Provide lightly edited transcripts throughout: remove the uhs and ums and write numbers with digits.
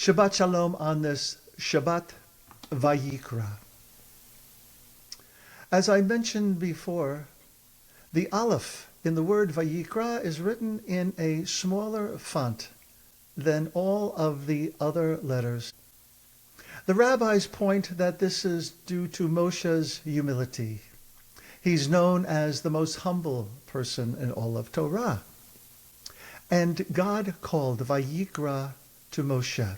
Shabbat Shalom on this Shabbat VaYikra. As I mentioned before, the Aleph in the word VaYikra is written in a smaller font than all of the other letters. The rabbis point that this is due to Moshe's humility. He's known as the most humble person in all of Torah. And God called VaYikra to Moshe.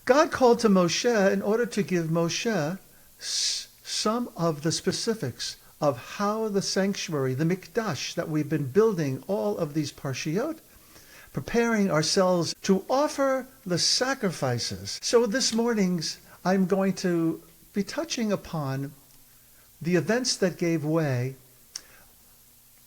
God called to Moshe in order to give Moshe some of the specifics of how the sanctuary, the mikdash that we've been building all of these parshiot, preparing ourselves to offer the sacrifices. So this morning's, I'm going to be touching upon the events that gave way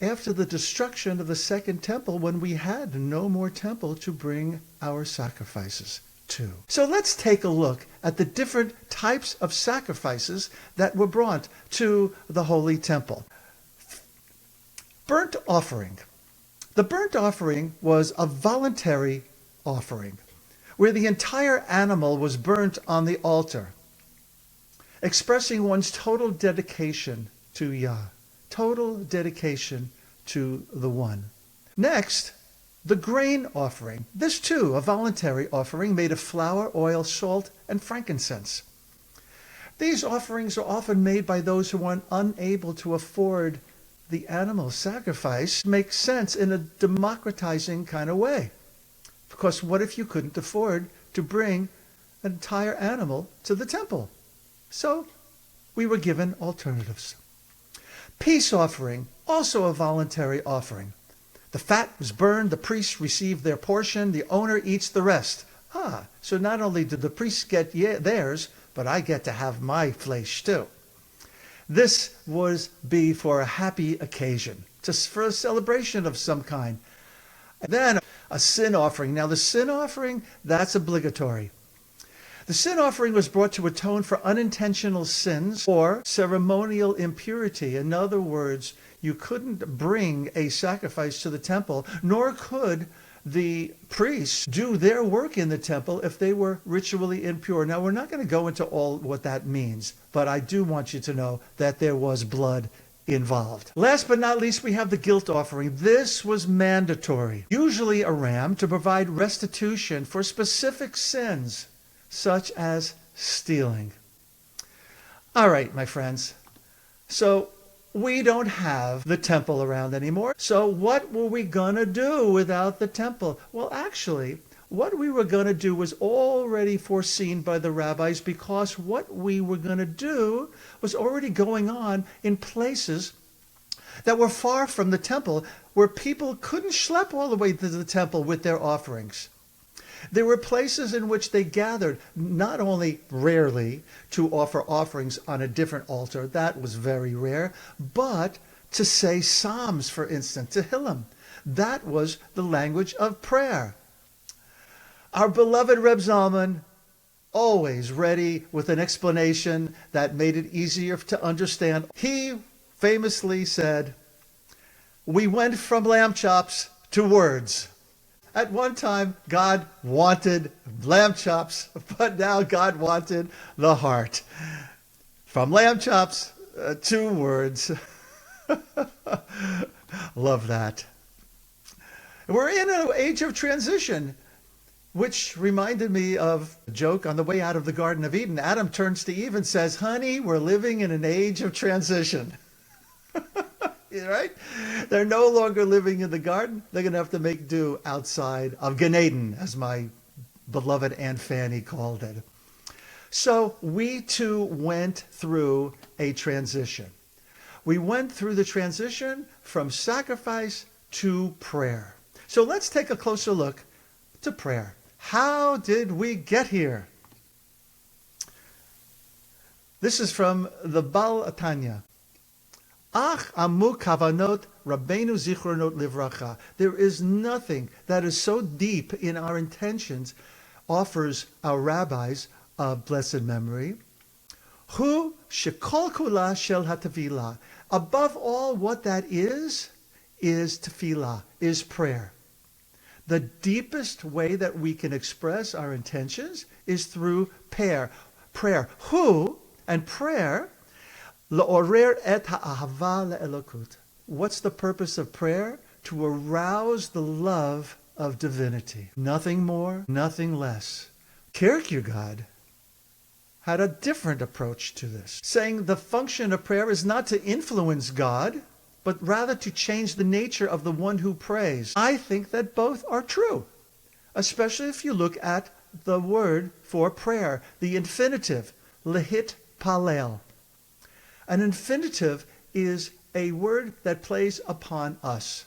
after the destruction of the second temple, when we had no more temple to bring our sacrifices to. So let's take a look at the different types of sacrifices that were brought to the holy temple. Burnt offering. The burnt offering was a voluntary offering, where the entire animal was burnt on the altar, expressing one's total dedication to Yah, total dedication to the One. Next, the grain offering. This too, a voluntary offering made of flour, oil, salt, and frankincense. These offerings are often made by those who are unable to afford the animal sacrifice. Makes sense in a democratizing kind of way. Because what if you couldn't afford to bring an entire animal to the temple? So we were given alternatives. Peace offering, also a voluntary offering. The fat was burned, the priests received their portion, the owner eats the rest. So not only did the priests get theirs, but I get to have my flesh too. This was be for a happy occasion, for a celebration of some kind. And then a sin offering. Now the sin offering, that's obligatory. The sin offering was brought to atone for unintentional sins or ceremonial impurity. In other words, you couldn't bring a sacrifice to the temple, nor could the priests do their work in the temple if they were ritually impure. Now, we're not going to go into all what that means, but I do want you to know that there was blood involved. Last but not least, we have the guilt offering. This was mandatory, usually a ram, to provide restitution for specific sins, such as stealing. All right, my friends. So we don't have the temple around anymore. So what were we going to do without the temple? Well, actually, what we were going to do was already foreseen by the rabbis, because what we were going to do was already going on in places that were far from the temple, where people couldn't schlep all the way to the temple with their offerings. There were places in which they gathered, not only rarely to offer offerings on a different altar, that was very rare, but to say psalms, for instance, Tehillim. That was the language of prayer. Our beloved Reb Zalman, always ready with an explanation that made it easier to understand. He famously said, "We went from lamb chops to words." At one time, God wanted lamb chops, but now God wanted the heart. From lamb chops to words. Love that. We're in an age of transition, which reminded me of a joke on the way out of the Garden of Eden. Adam turns to Eve and says, "Honey, we're living in an age of transition." Right? They're no longer living in the garden. They're going to have to make do outside of Gan Eden, as my beloved Aunt Fanny called it. So we too went through a transition. We went through the transition from sacrifice to prayer. So let's take a closer look to prayer. How did we get here? This is from the Baal Tanya. Ach amu kavanot Rabbeinu zichronot livracha. There is nothing that is so deep in our intentions, offers our rabbis of blessed memory. Hu shekol kula shel hatavila. Above all, what that is tefillah, is prayer. The deepest way that we can express our intentions is through prayer. Prayer. Who and prayer, la'orer et ha'ahava le'elokut. What's the purpose of prayer? To arouse the love of divinity. Nothing more, nothing less. Kierkegaard had a different approach to this, saying the function of prayer is not to influence God, but rather to change the nature of the one who prays. I think that both are true, especially if you look at the word for prayer, the infinitive, lehit palel. An infinitive is a word that plays upon us.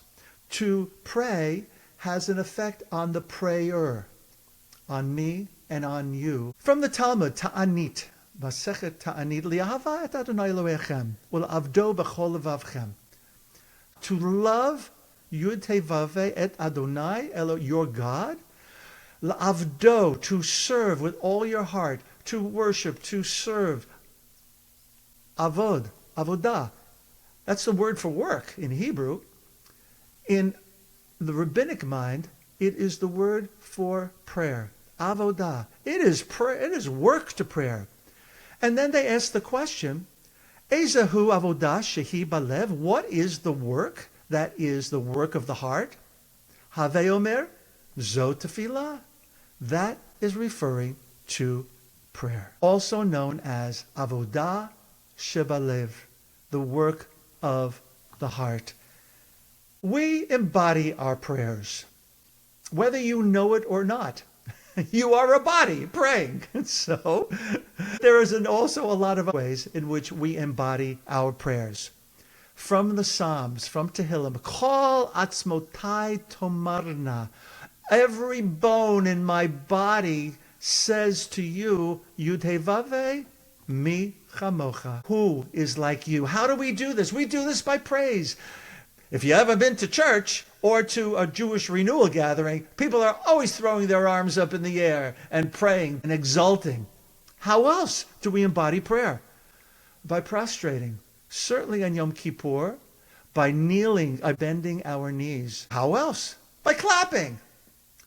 To pray has an effect on the prayer, on me and on you. From the Talmud, Ta'anit, Masechet Ta'anit, Li'ahava et Adonai Elohechem, U'l'avdo b'chol levavchem. To love Yud Tevave et Adonai, your God, L'avdo, to serve with all your heart, to worship, to serve. Avod, avodah. That's the word for work in Hebrew. In the rabbinic mind, it is the word for prayer. Avodah. It is prayer. It is work to prayer. And then they ask the question, Ezehu avodah shehi balev. What is the work? That is the work of the heart. Have omer zo tefillah. That is referring to prayer, also known as avodah shebalev, the work of the heart. We embody our prayers, whether you know it or not. You are a body praying. So there is also a lot of ways in which we embody our prayers. From the Psalms, from Tehillim, Kol atzmotai tomarna. Every bone in my body says to you, Yudhevave mi chamocha. Who is like you? How do we do this? We do this by praise. If you haven't been to church or to a Jewish renewal gathering, people are always throwing their arms up in the air and praying and exulting. How else do we embody prayer? By prostrating. Certainly on Yom Kippur, by kneeling, by bending our knees. How else? By clapping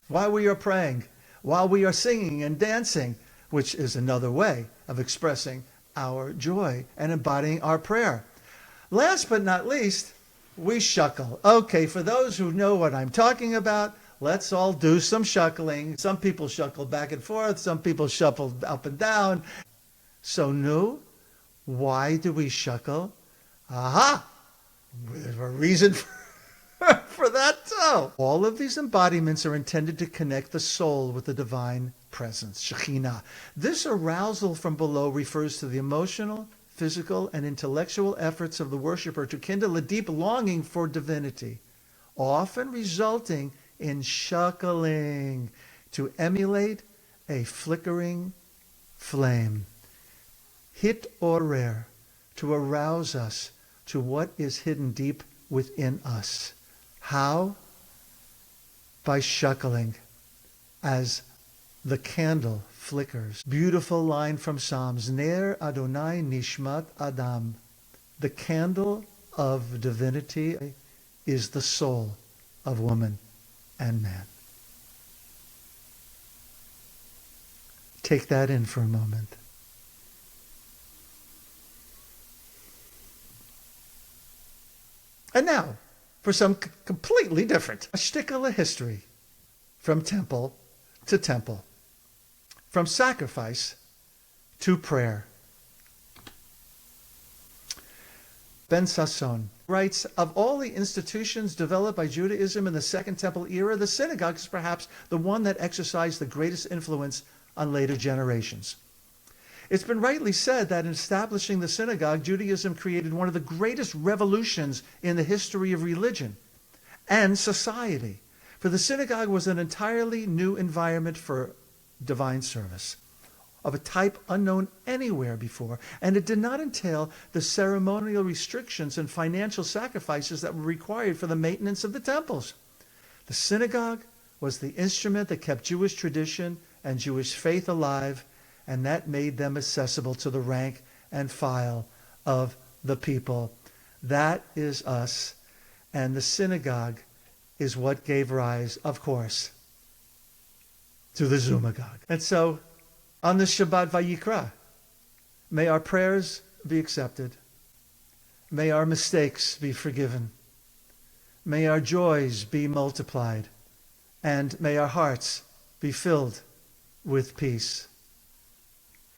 while we are praying, while we are singing and dancing, which is another way of expressing our joy and embodying our prayer. Last but not least, we shuckle. Okay, for those who know what I'm talking about, let's all do some shuckling. Some people shuckle back and forth. Some people shuffle up and down. So, no, why do we shuckle? Aha! There's a reason for that too. All of these embodiments are intended to connect the soul with the divine presence, Shekhinah. This arousal from below refers to the emotional, physical, and intellectual efforts of the worshiper to kindle a deep longing for divinity, often resulting in shuckling to emulate a flickering flame. Hit orer, to arouse us to what is hidden deep within us. How? By shuckling, as the candle flickers. Beautiful line from Psalms. Ner Adonai Nishmat Adam. The candle of divinity is the soul of woman and man. Take that in for a moment. And now, for some completely different, a shtickle of history, from temple to temple, from sacrifice to prayer. Ben Sasson writes, of all the institutions developed by Judaism in the Second Temple era, the synagogue is perhaps the one that exercised the greatest influence on later generations. It's been rightly said that in establishing the synagogue, Judaism created one of the greatest revolutions in the history of religion and society. For the synagogue was an entirely new environment for divine service, of a type unknown anywhere before, and it did not entail the ceremonial restrictions and financial sacrifices that were required for the maintenance of the temples. The synagogue was the instrument that kept Jewish tradition and Jewish faith alive, and that made them accessible to the rank and file of the people. That is us. And the synagogue is what gave rise, of course, to the synagogue. And so, on this Shabbat VaYikra, may our prayers be accepted. May our mistakes be forgiven. May our joys be multiplied. And may our hearts be filled with peace.